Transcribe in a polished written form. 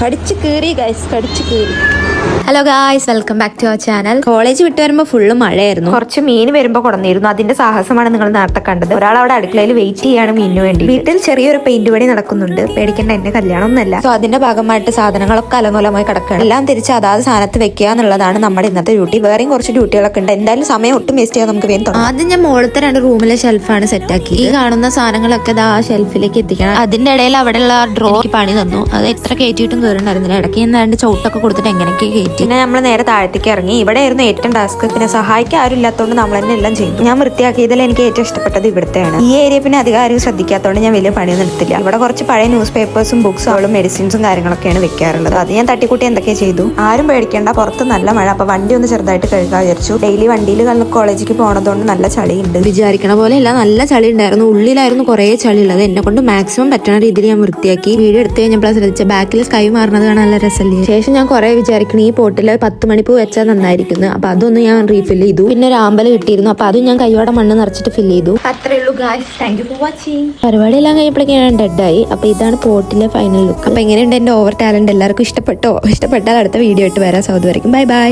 കടിച്ചു കീറി ഗൈസ്, കടിച്ചു കീറി. Hello guys, welcome back to our channel. College വിട്ട് വരുമ്പോൾ ഫുള്ള് മഴയായിരുന്നു. കുറച്ച് മീൻ വരുമ്പോൾ കൊണ്ടുവന്നിരുന്നു. അതിന്റെ സാഹസമാണ് നിങ്ങൾ നേരത്തെ കണ്ടത്. ഒരാൾ അവിടെ അടുക്കളയിൽ വെയിറ്റ് ചെയ്യാണ് മീനിന് വേണ്ടി. വീട്ടിൽ ചെറിയൊരു പെയിന്റ് പണി നടക്കുന്നുണ്ട്. പേടിക്കേണ്ട, എന്റെ കല്യാണം ഒന്നല്ല. സോ അതിന്റെ ഭാഗമായിട്ട് സാധനങ്ങളൊക്കെ അലങ്കോലമായി കിടക്കുകയാണ്. എല്ലാം തിരിച്ച് അതാത് സ്ഥാനത്ത് വെക്കുക എന്നുള്ളതാണ് നമ്മുടെ ഇന്നത്തെ ഡ്യൂട്ടി. വേറെയും കുറച്ച് ഡ്യൂട്ടികളൊക്കെ ഉണ്ട്. എന്തായാലും സമയം ഒട്ടും വേസ്റ്റ് ചെയ്യാൻ നമുക്ക് വേഗം തുടങ്ങാം. ആദ്യം ഞാൻ മുകളിലത്തെ 2 റൂമിലെ ഷെൽഫാണ് സെറ്റാക്കി. ഈ കാണുന്ന സാധനങ്ങളൊക്കെ ആ ഷെൽഫിലേക്ക് എത്തിക്കണം. അതിന്റെ ഇടയിൽ അവിടെയുള്ള ഡ്രോ പണി തന്നു. അത് എത്ര കയറ്റിയിട്ടും കയറുണ്ടായിരുന്നില്ല. ഇടയ്ക്ക് ഞാൻ 2 ചവിട്ടൊക്കെ കൊടുത്തിട്ട് എങ്ങനെയൊക്കെ കയറ്റി. പിന്നെ നമ്മൾ നേരെ താഴത്തേക്ക് ഇറങ്ങി. ഇവിടെ ആയിരുന്നു ഏറ്റവും ടാസ്ക്. പിന്നെ സഹായിക്കാൻ ആരും ഇല്ലാത്തതുകൊണ്ട് നമ്മൾ തന്നെ എല്ലാം ചെയ്തു. ഞാൻ വൃത്തിയാക്കിയതിൽ എനിക്ക് ഏറ്റവും ഇഷ്ടപ്പെട്ടത് ഇവിടുത്തെയാണ്. ഈ ഏരിയ പിന്നെ അധികം ആരും ശ്രദ്ധിക്കാത്തതുകൊണ്ട് ഞാൻ വലിയ പണിയൊന്നും എടുത്തില്ല. ഇവിടെ കുറച്ച് പഴയ ന്യൂസ് പേപ്പേഴ്സും ബുക്സും അവളും മെഡിസിൻസും കാര്യങ്ങളൊക്കെയാണ് വെക്കാറുള്ളത്. അത് ഞാൻ തട്ടിക്കൂട്ടി എന്തൊക്കെ ചെയ്തു. ആരും പേടിക്കേണ്ട, പുറത്ത് നല്ല മഴ. അപ്പൊ വണ്ടി ഒന്ന് ചെറുതായിട്ട് കഴുകാൻ വിചാരിച്ചു. ഡെയിലി വണ്ടിയിൽ കോളേജിലേക്ക് പോണതുകൊണ്ട് നല്ല ചളിയുണ്ട്. വിചാരിക്കണ പോലെ അല്ല, നല്ല ചളി ഉണ്ടായിരുന്നു. ഉള്ളിലായിരുന്നു കുറേ ചളി ഉള്ളത്. എന്നെ കൊണ്ട് മാക്സിമം പറ്റുന്ന രീതിയിൽ ഞാൻ വൃത്തിയാക്കി. വീഡിയോ എടുത്ത് കഴിഞ്ഞപ്പോൾ ശ്രദ്ധിച്ച ബാക്കിൽ സ്കൈ മാറുന്നത് കാണാൻ നല്ല രസമല്ലേ. ശേഷം ഞാൻ കുറെ വിചാരിക്കണം ഈ പോട്ടിൽ 10 മണിപ്പൂ വെച്ചാൽ നന്നായിരിക്കുന്നു. അപ്പൊ അതൊന്ന് ഞാൻ റീഫിൽ ചെയ്തു. പിന്നെ ഒരു ആമ്പൽ കിട്ടിയിരുന്നു. അപ്പൊ അതും ഞാൻ കൈയോടെ മണ്ണ് നിറച്ചിട്ട് ഫിൽ ചെയ്തു. അത്രേ ഉള്ളൂ guys. Thank you for watching. പരിപാടിയെല്ലാം കഴിഞ്ഞപ്പോഴേക്കും ഞാൻ ഡെഡായി. അപ്പൊ ഇതാണ് പോട്ടിലെ ഫൈനൽ ലുക്ക്. അപ്പൊ എങ്ങനെയുണ്ട് എന്റെ ഓവർ ടാലന്റ്? എല്ലാവർക്കും ഇഷ്ടപ്പെട്ടോ? ഇഷ്ടപ്പെട്ടാൽ അടുത്ത വീഡിയോ ആയിട്ട് വരാം. സൗദി വരയ്ക്കും. Bye bye.